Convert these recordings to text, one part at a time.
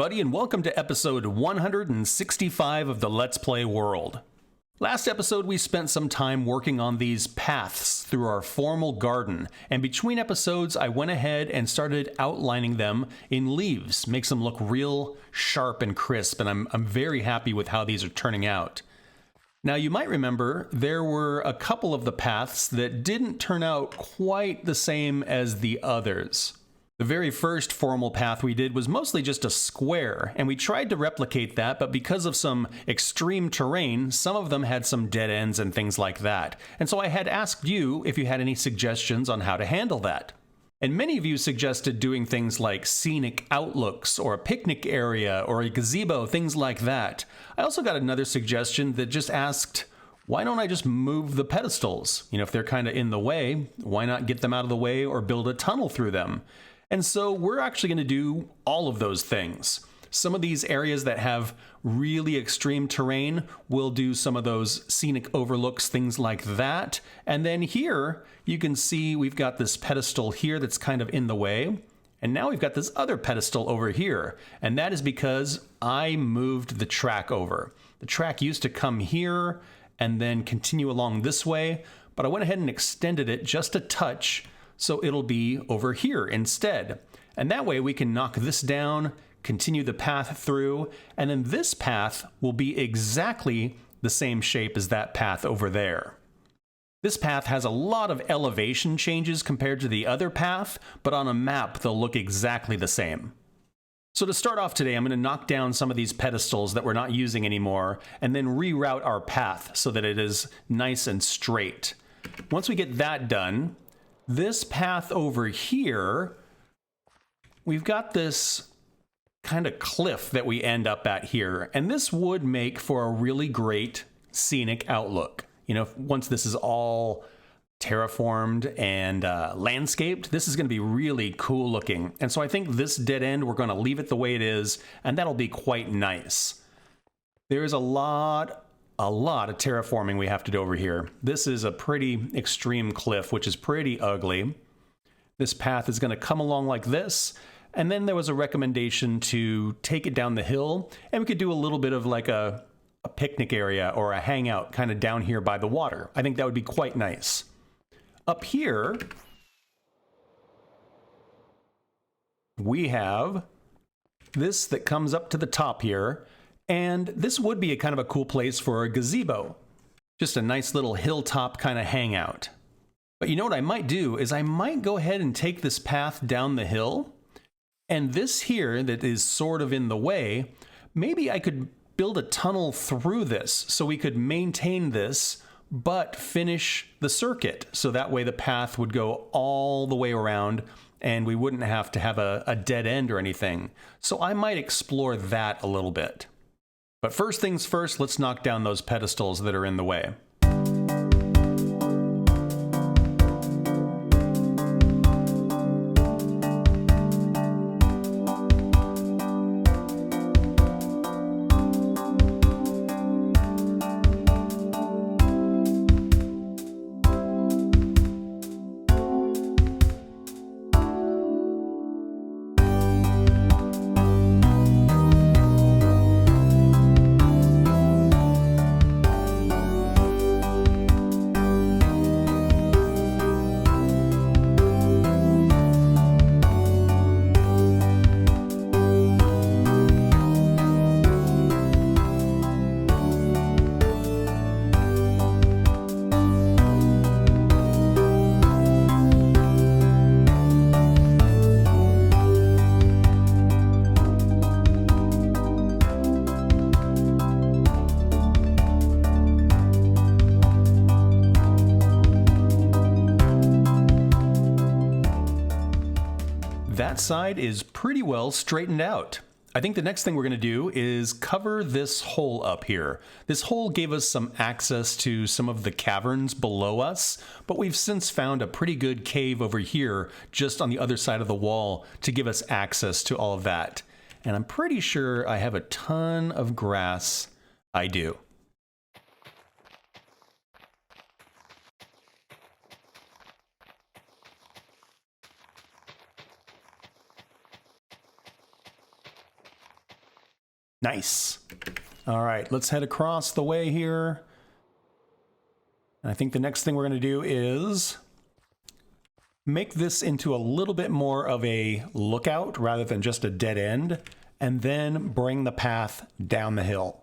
everybody, and welcome to episode 165 of the Let's Play world. Last episode, we spent some time working on these paths through our formal garden, and between episodes, I went ahead and started outlining them in leaves. Makes them look real sharp and crisp, and I'm very happy with how these are turning out. Now, you might remember there were a couple of the paths that didn't turn out quite the same as the others. The very first formal path we did was mostly just a square, and we tried to replicate that, but because of some extreme terrain, some of them had some dead ends and things like that. And so I had asked you if you had any suggestions on how to handle that. And many of you suggested doing things like scenic outlooks, or a picnic area, or a gazebo, things like that. I also got another suggestion that just asked, why don't I just move the pedestals? You know, if they're kind of in the way, why not get them out of the way or build a tunnel through them? And so we're actually going to do all of those things. Some of these areas that have really extreme terrain, we'll do some of those scenic overlooks, things like that. And then here, you can see we've got this pedestal here that's kind of in the way. And now we've got this other pedestal over here. And that is because I moved the track over. The track used to come here and then continue along this way, but I went ahead and extended it just a touch, so it'll be over here instead. And that way we can knock this down, continue the path through, and then this path will be exactly the same shape as that path over there. This path has a lot of elevation changes compared to the other path, but on a map they'll look exactly the same. So to start off today, I'm going to knock down some of these pedestals that we're not using anymore, and then reroute our path so that it is nice and straight. Once we get that done, this path over here, we've got this kind of cliff that we end up at here, and this would make for a really great scenic outlook. You know, once this is all terraformed and landscaped, this is going to be really cool looking. And so I think this dead end, we're going to leave it the way it is, and that'll be quite nice. There's a lot of terraforming we have to do over here. This is a pretty extreme cliff, which is pretty ugly. This path is going to come along like this, and then there was a recommendation to take it down the hill, and we could do a little bit of like a picnic area or a hangout kind of down here by the water. I think that would be quite nice. Up here, we have this that comes up to the top here, and this would be a kind of a cool place for a gazebo. Just a nice little hilltop kind of hangout. But you know what I might do is I might go ahead and take this path down the hill, and this here that is sort of in the way, maybe I could build a tunnel through this so we could maintain this but finish the circuit. So that way the path would go all the way around and we wouldn't have to have a dead end or anything. So I might explore that a little bit. But first things first, let's knock down those pedestals that are in the way. That side is pretty well straightened out. I think the next thing we're going to do is cover this hole up here. This hole gave us some access to some of the caverns below us, but we've since found a pretty good cave over here just on the other side of the wall to give us access to all of that. And I'm pretty sure I have a ton of grass. I do. Nice. All right, let's head across the way here. And I think the next thing we're going to do is make this into a little bit more of a lookout rather than just a dead end, and then bring the path down the hill.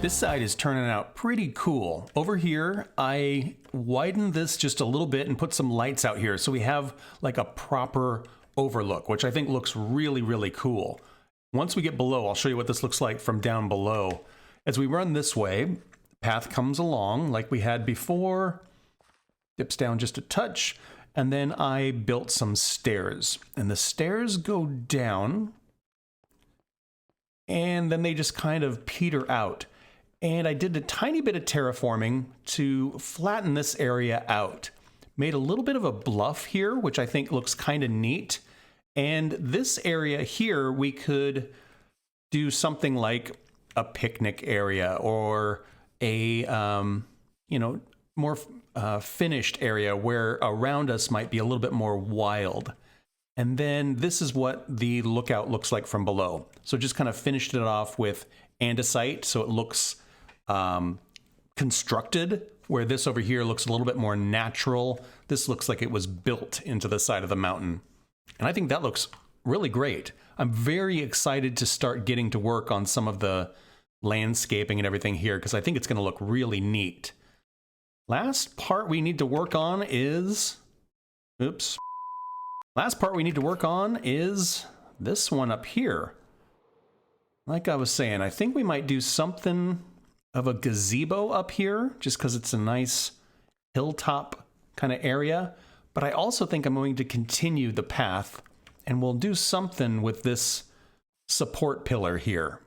This side is turning out pretty cool. Over here, I widened this just a little bit and put some lights out here so we have like a proper overlook, which I think looks really, really cool. Once we get below, I'll show you what this looks like from down below. As we run this way, path comes along like we had before, dips down just a touch, and then I built some stairs. And the stairs go down, and then they just kind of peter out. And I did a tiny bit of terraforming to flatten this area out. Made a little bit of a bluff here, which I think looks kind of neat. And this area here, we could do something like a picnic area or a, more finished area where around us might be a little bit more wild. And then this is what the lookout looks like from below. So just kind of finished it off with andesite, so it looks constructed, where this over here looks a little bit more natural. This looks like it was built into the side of the mountain. And I think that looks really great. I'm very excited to start getting to work on some of the landscaping and everything here, because I think it's going to look really neat. Last part we need to work on is... Last part we need to work on is this one up here. Like I was saying, I think we might do something of a gazebo up here, just because it's a nice hilltop kind of area. But I also think I'm going to continue the path, and we'll do something with this support pillar here.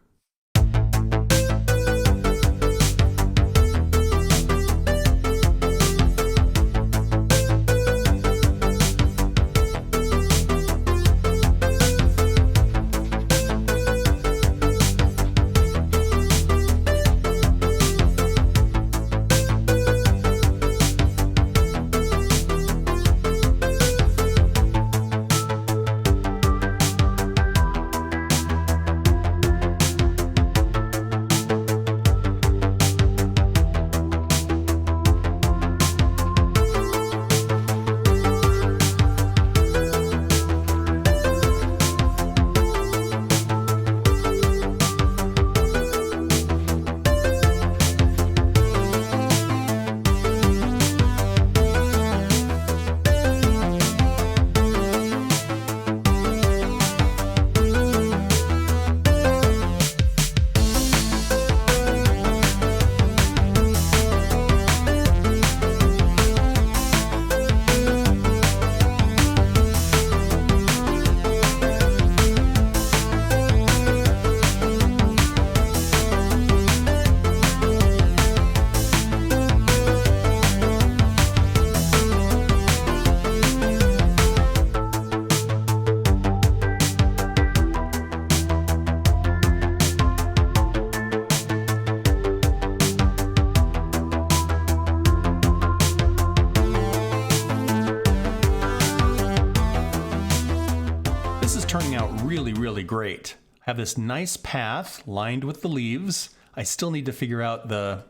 Turning out really, really great. I have this nice path lined with the leaves. I still need to figure out the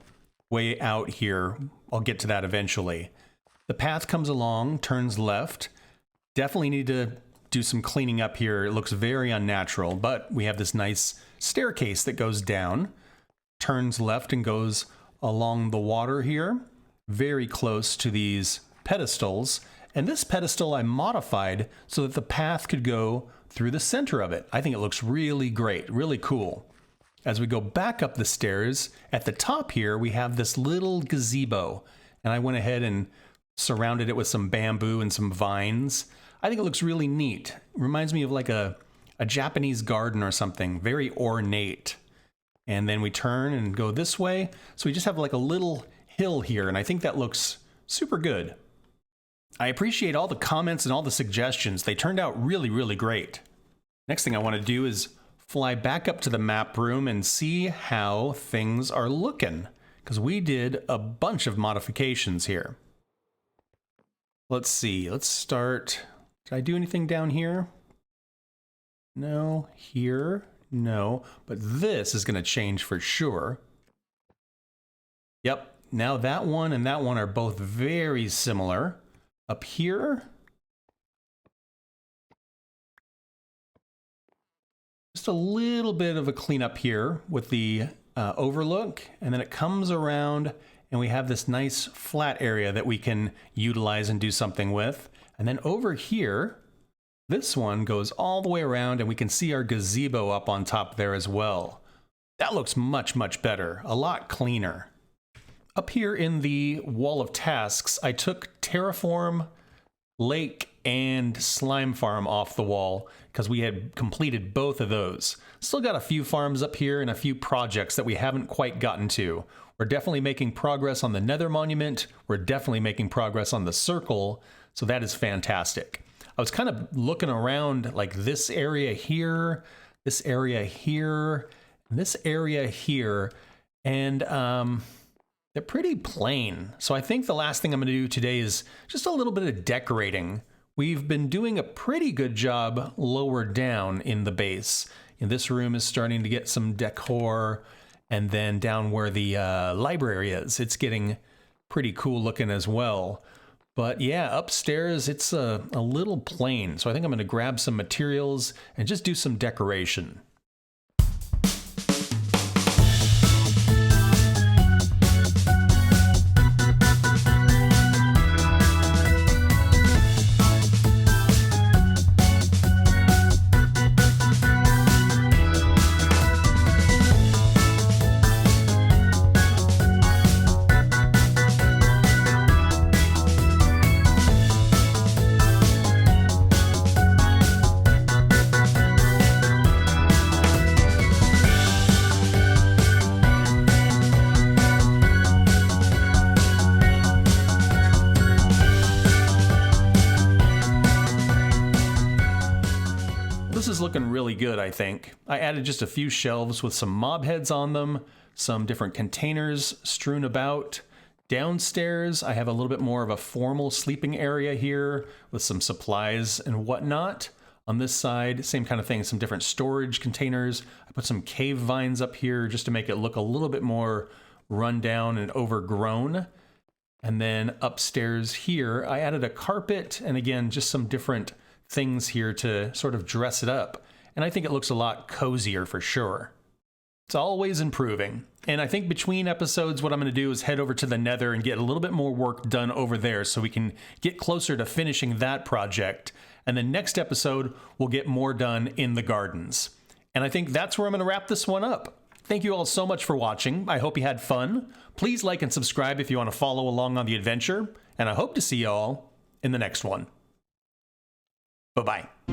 way out here. I'll get to that eventually. The path comes along, turns left. Definitely need to do some cleaning up here. It looks very unnatural, but we have this nice staircase that goes down, turns left and goes along the water here, very close to these pedestals. And this pedestal I modified so that the path could go through the center of it. I think it looks really great, really cool. As we go back up the stairs, at the top here, we have this little gazebo. And I went ahead and surrounded it with some bamboo and some vines. I think it looks really neat. Reminds me of like a Japanese garden or something, very ornate. And then we turn and go this way. So we just have like a little hill here, and I think that looks super good. I appreciate all the comments and all the suggestions. They turned out really, really great. Next thing I want to do is fly back up to the map room and see how things are looking, because we did a bunch of modifications here. Let's see, let's start. Did I do anything down here? No. Here? No. But this is going to change for sure. Yep. Now that one and that one are both very similar. Up here, just a little bit of a cleanup here with the overlook, and then it comes around and we have this nice flat area that we can utilize and do something with. And then over here, this one goes all the way around and we can see our gazebo up on top there as well. That looks much, much better, a lot cleaner. Up here in the wall of tasks, I took Terraform, Lake, and Slime Farm off the wall because we had completed both of those. Still got a few farms up here and a few projects that we haven't quite gotten to. We're definitely making progress on the Nether Monument. We're definitely making progress on the Circle, so that is fantastic. I was kind of looking around like this area here, this area here, and this area here, and they're pretty plain. So I think the last thing I'm going to do today is just a little bit of decorating. We've been doing a pretty good job lower down in the base. And this room is starting to get some decor. And then down where the library is, it's getting pretty cool looking as well. But yeah, upstairs, it's a little plain. So I think I'm going to grab some materials and just do some decoration. This is looking really good, I think. I added just a few shelves with some mob heads on them, some different containers strewn about. Downstairs, I have a little bit more of a formal sleeping area here with some supplies and whatnot. On this side, same kind of thing, some different storage containers. I put some cave vines up here just to make it look a little bit more run down and overgrown. And then upstairs here, I added a carpet and again, just some different things here to sort of dress it up. And I think it looks a lot cozier for sure. It's always improving. And I think between episodes, what I'm going to do is head over to the Nether and get a little bit more work done over there so we can get closer to finishing that project. And then next episode, we'll get more done in the gardens. And I think that's where I'm going to wrap this one up. Thank you all so much for watching. I hope you had fun. Please like and subscribe if you want to follow along on the adventure. And I hope to see you all in the next one. Bye-bye.